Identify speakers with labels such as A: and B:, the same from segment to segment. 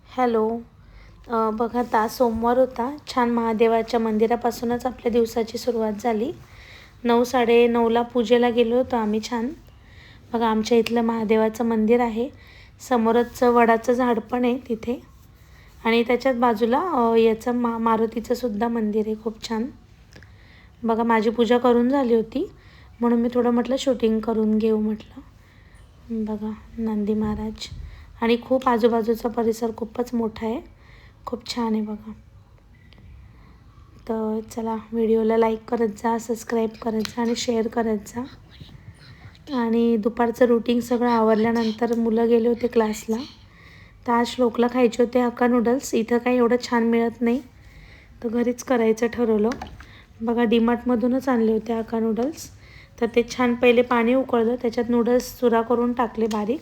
A: Hello. बघा आता सोमवार होता. छान महादेवाच्या मंदिरापासूनच आपल्या दिवसाची सुरुवात झाली. 9:30ला पूजेला गेलो होतो आम्ही छान. बघा आमच्या इथलं महादेवाचं मंदिर आहे. समोरच वडाचं झाड पण आहे तिथे आणि त्याच्याच बाजूला याचं मारुतीचं सुद्धा मंदिर आहे खूप छान. बघा माझी पूजा करून झाली होती म्हणून मी थोडं म्हटलं शूटिंग करून घेऊ म्हटलं. बघा नंदी महाराज आणि खूप आजूबाजूचा परिसर खूपच मोठा आहे. खूप छान आहे बघा. तर चला व्हिडिओला लाईक करत जा, सबस्क्राईब करत जा आणि शेअर करत जा. आणि दुपारचं रुटीन सगळं आवरल्यानंतर मुलं गेले होते क्लासला. तर आज श्लोकला खायचे होते हक्का नूडल्स. इथं काही एवढं छान मिळत नाही तर घरीच करायचं ठरवलं. बघा डीमार्टमधूनच आणले होते हक्का नूडल्स. तर ते छान पहिले पाणी उकळलं, त्याच्यात नूडल्स चुरा करून टाकले बारीक.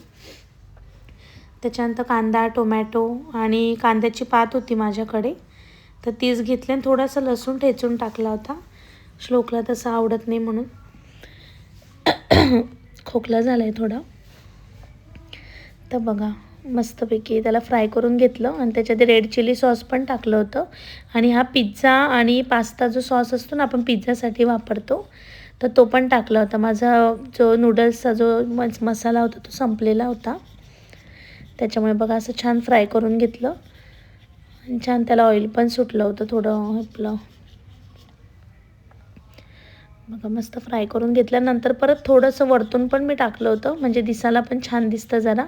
A: त्याच्यानंतर कांदा, टोमॅटो आणि कांद्याची पात होती माझ्याकडे तर तीच घेतली आणि थोडासा लसूण ठेचून टाकला होता. श्लोकला तसं आवडत नाही म्हणून. खोकला झाला आहे थोडा. तर बघा मस्तपैकी त्याला फ्राय करून घेतलं आणि त्याच्यात रेड चिली सॉस पण टाकलं होतं. आणि हा पिझ्झा आणि पास्ता जो सॉस असतो ना आपण पिझ्झासाठी वापरतो तर तो पण टाकला होता. माझा जो नूडल्सचा जो मसाला होता तो संपलेला होता. त्याच्यामुळे बघा असं छान फ्राय करून घेतलं आणि छान त्याला ऑइल पण सुटलं होतं थोडं आपलं. बघा मस्त फ्राय करून घेतल्यानंतर परत थोडंसं वरतून पण मी टाकलं होतं म्हणजे दिसायला पण छान दिसतं जरा.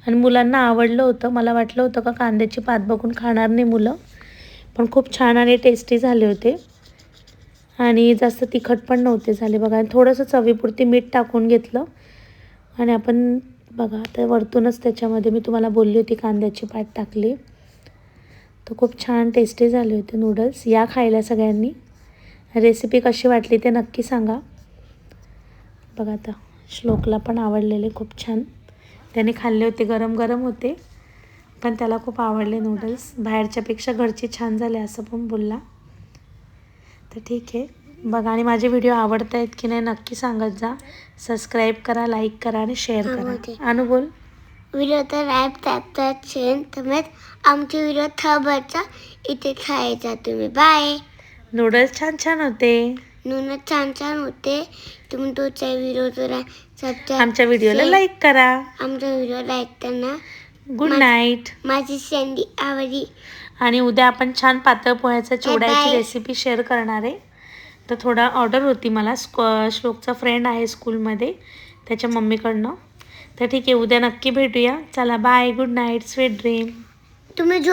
A: आणि मुलांना आवडलं होतं. मला वाटलं होतं का कांद्याची पात बघून खाणार नाही मुलं, पण खूप छान आणि टेस्टी झाले होते आणि जास्त तिखट पण नव्हते झाले बघा. आणि थोडंसं चवीपुरती मीठ टाकून घेतलं आणि आपण बघा आता वरतूनच त्याच्यामध्ये मी तुम्हाला बोलली होती कांद्याची पात टाकली. तर खूप छान टेस्टी झाले होते नूडल्स. या खायला सगळ्यांनी. रेसिपी कशी वाटली ते नक्की सांगा. बघा आता श्लोकला पण आवडलेले खूप छान. त्याने खाल्ले होते, गरम गरम होते पण त्याला खूप आवडले नूडल्स. बाहेरच्यापेक्षा घरचे छान झाले असं पण बोलला. तर ठीक आहे बघा. आणि माझे व्हिडिओ आवडत आहेत की नाही नक्की सांगत जा. सबस्क्राईब करा, लाईक करा आणि शेअर करा. अनु बोल.
B: व्हिडिओ तर लाईक टाकतात शेअर तुम्ही आमचे व्हिडिओ थांबायचा इथे खायचा तुम्ही. बाय.
A: नूडल्स छान छान होते.
B: नूडल्स छान छान होते. तुम्ही तुमच्या व्हिडिओ
A: आमच्या व्हिडिओला लाईक करा.
B: आमचा व्हिडिओ लाईक करा.
A: Good night.
B: माझी संधी आवडली.
A: आणि उद्या आपण छान पातळ पोह्याच्या चिवड्याची रेसिपी शेअर करणार आहे. तर थोडा ऑर्डर होती मला. श्लोकचा फ्रेंड आहे स्कूलमध्ये त्याच्या मम्मीकडनं. तर ठीक आहे उद्या नक्की भेटूया. चला bye, good night, sweet dream.
B: तुम्ही जो